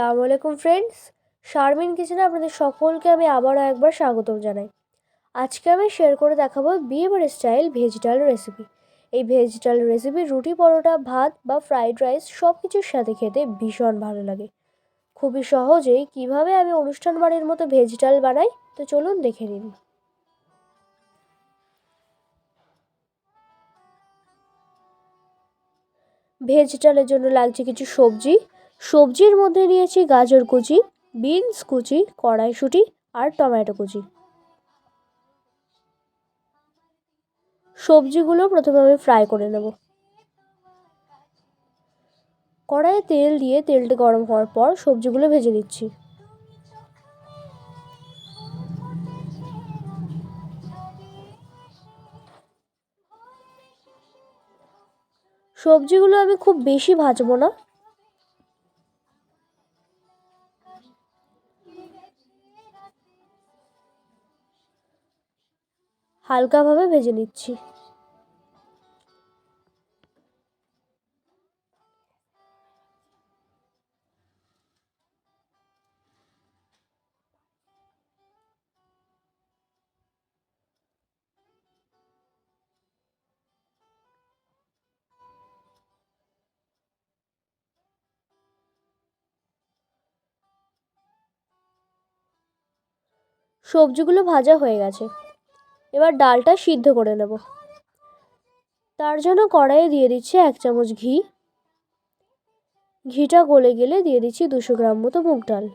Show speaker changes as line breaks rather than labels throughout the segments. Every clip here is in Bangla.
আসসালামু আলাইকুম ফ্রেন্ডস। শারমিন কিচেনে আপনাদের সকলকে আমি আবারও একবার স্বাগতম জানাই। আজকে আমি শেয়ার করে দেখাবো বিয়েবাড়ি স্টাইল ভেজ ডাল রেসিপি। এই ভেজ ডাল রেসিপি রুটি, পরোটা, ভাত বা ফ্রাইড রাইস সব কিছুর সাথে খেতে ভীষণ ভালো লাগে। খুবই সহজেই কিভাবে আমি অনুষ্ঠান বাড়ির মতো ভেজ ডাল বানাই, তো চলুন দেখে নিন। ভেজ ডালের জন্য লাগছে কিছু সবজি। সবজির মধ্যে নিয়েছি গাজর কুচি, বিনস কুচি, কড়াইশুঁটি আর টমেটো কুচি। সবজিগুলো প্রথমে আমি ফ্রাই করে নেব। কড়াইয়ে তেল দিয়ে তেলটা গরম হওয়ার পর সবজিগুলো ভেজে নিচ্ছি। সবজিগুলো আমি খুব বেশি ভাজবো না, হালকাভাবে ভেজে নিচ্ছি। সবজিগুলো ভাজা হয়ে গেছে, এবার ডালটা সিদ্ধ করে নেব। তার জন্য কড়াইয়ে দিয়ে দিচ্ছি 1 চামচ ঘি। ঘিটা গলে গেলে দিয়ে দিচ্ছি 200 গ্রাম মতো মুগ ডাল।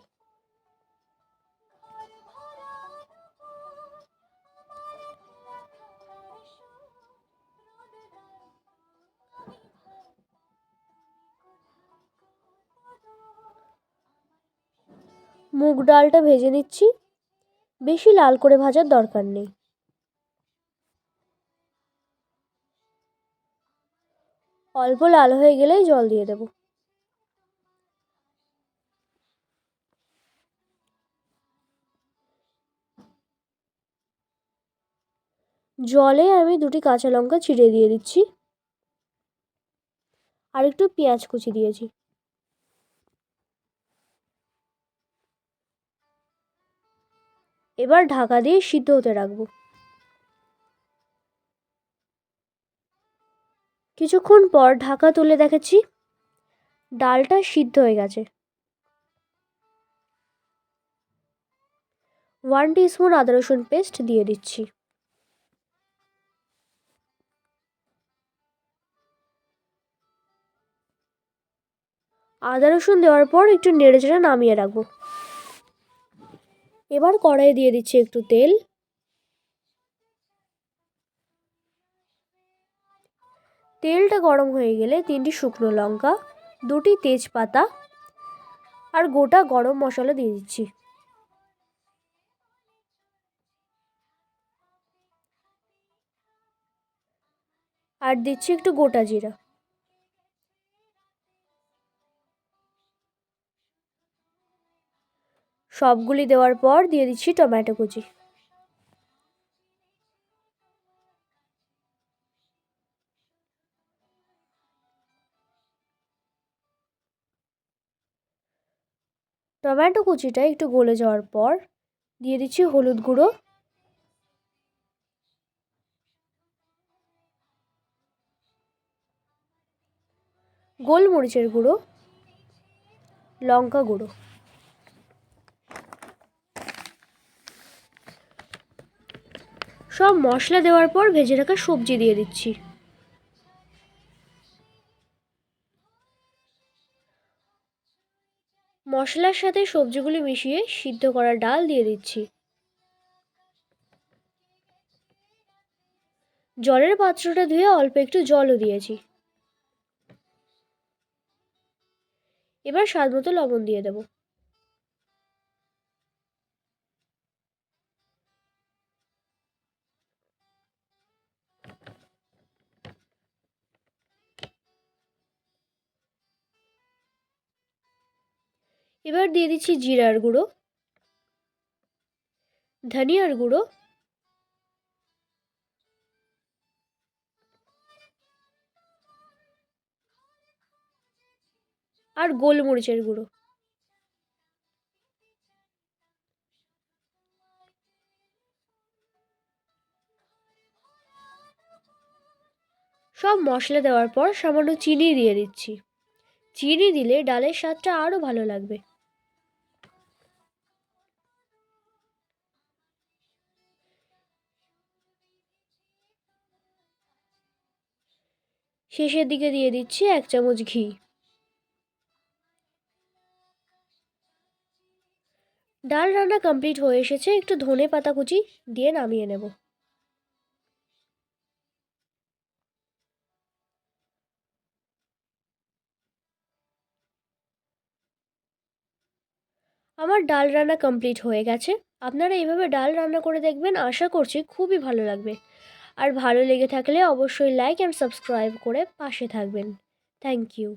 মুগ ডালটা ভেজে নিচ্ছি, বেশি লাল করে ভাজার দরকার নেই। অল্প লাল হয়ে গেলেই জল দিয়ে দেব। জলে আমি 2টি কাঁচা লঙ্কা চিড়ে দিয়ে দিচ্ছি, আর একটু পেঁয়াজ কুচি দিয়েছি। এবার ঢাকা দিয়ে সিদ্ধ হতে রাখবো। কিছুক্ষণ পর ঢাকা তুলে দেখেছি ডালটা সিদ্ধ হয়ে গেছে। 1 টিস্পুন আদা রসুন পেস্ট দিয়ে দিচ্ছি। আদা রসুন দেওয়ার পর একটু নেড়েচেড়ে নামিয়ে রাখবো। এবার কড়াইয়ে দিয়ে দিচ্ছি একটু তেল। তেলটা গরম হয়ে গেলে 3টি শুকনো লঙ্কা, 2টি তেজপাতা আর গোটা গরম মশলা দিয়ে দিচ্ছি। আর দিচ্ছি একটু গোটা জিরা। সবগুলি দেওয়ার পর দিয়ে দিচ্ছি টমেটো কুচি। টমেটো কুচিটা একটু গলে যাওয়ার পর দিয়ে দিচ্ছি হলুদ গুঁড়ো, গোলমরিচের গুঁড়ো, লঙ্কা গুঁড়ো। সব মশলা দেওয়ার পর ভেজে রাখা সবজি দিয়ে দিচ্ছি। মশলার সাথে সবজিগুলি মিশিয়ে সিদ্ধ করা ডাল দিয়ে দিচ্ছি। জলের পাত্রটা ধুয়ে অল্প একটু জলও দিয়েছি। এবার স্বাদ মতো লবণ দিয়ে দেব। এবার দিয়ে দিচ্ছি জিরার গুঁড়ো, ধনিয়ার গুঁড়ো আর গোলমরিচের গুঁড়ো। সব মশলা দেওয়ার পর সামান্য চিনি দিয়ে দিচ্ছি। চিনি দিলে ডালের স্বাদটা আরও ভালো লাগবে। শেষের দিকে দিয়ে দিচ্ছি 1 চামচ ঘি। ডাল রান্না কমপ্লিট হয়ে এসেছে, একটু ধনে পাতা কুচি দিয়ে নামিয়ে নেব। আমার ডাল রান্না কমপ্লিট হয়ে গেছে। আপনারা এইভাবে ডাল রান্না করে দেখবেন, আশা করছি খুবই ভালো লাগবে। আর ভালো লেগে থাকলে অবশ্যই লাইক অ্যান্ড সাবস্ক্রাইব করে পাশে থাকবেন। Thank you.